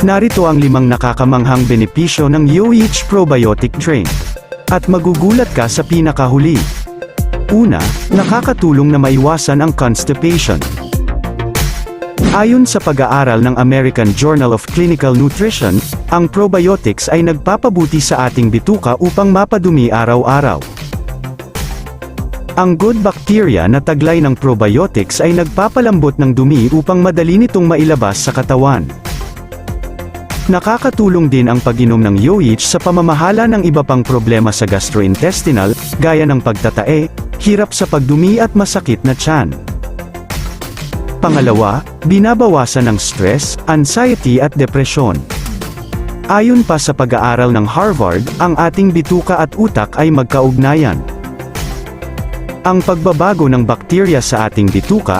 Narito ang 5 nakakamanghang benepisyo ng UH Probiotic Drink. At magugulat ka sa pinakahuli. Una, nakakatulong na maiwasan ang constipation. Ayon sa pag-aaral ng American Journal of Clinical Nutrition, ang probiotics ay nagpapabuti sa ating bituka upang mapadumi araw-araw. Ang good bacteria na taglay ng probiotics ay nagpapalambot ng dumi upang madali nitong mailabas sa katawan. Nakakatulong din ang pag-inom ng UH sa pamamahala ng iba pang problema sa gastrointestinal, gaya ng pagtatae, hirap sa pagdumi at masakit na tiyan. Pangalawa, binabawasan ng stress, anxiety at depresyon. Ayon pa sa pag-aaral ng Harvard, ang ating bituka at utak ay magkaugnayan. Ang pagbabago ng bakterya sa ating bituka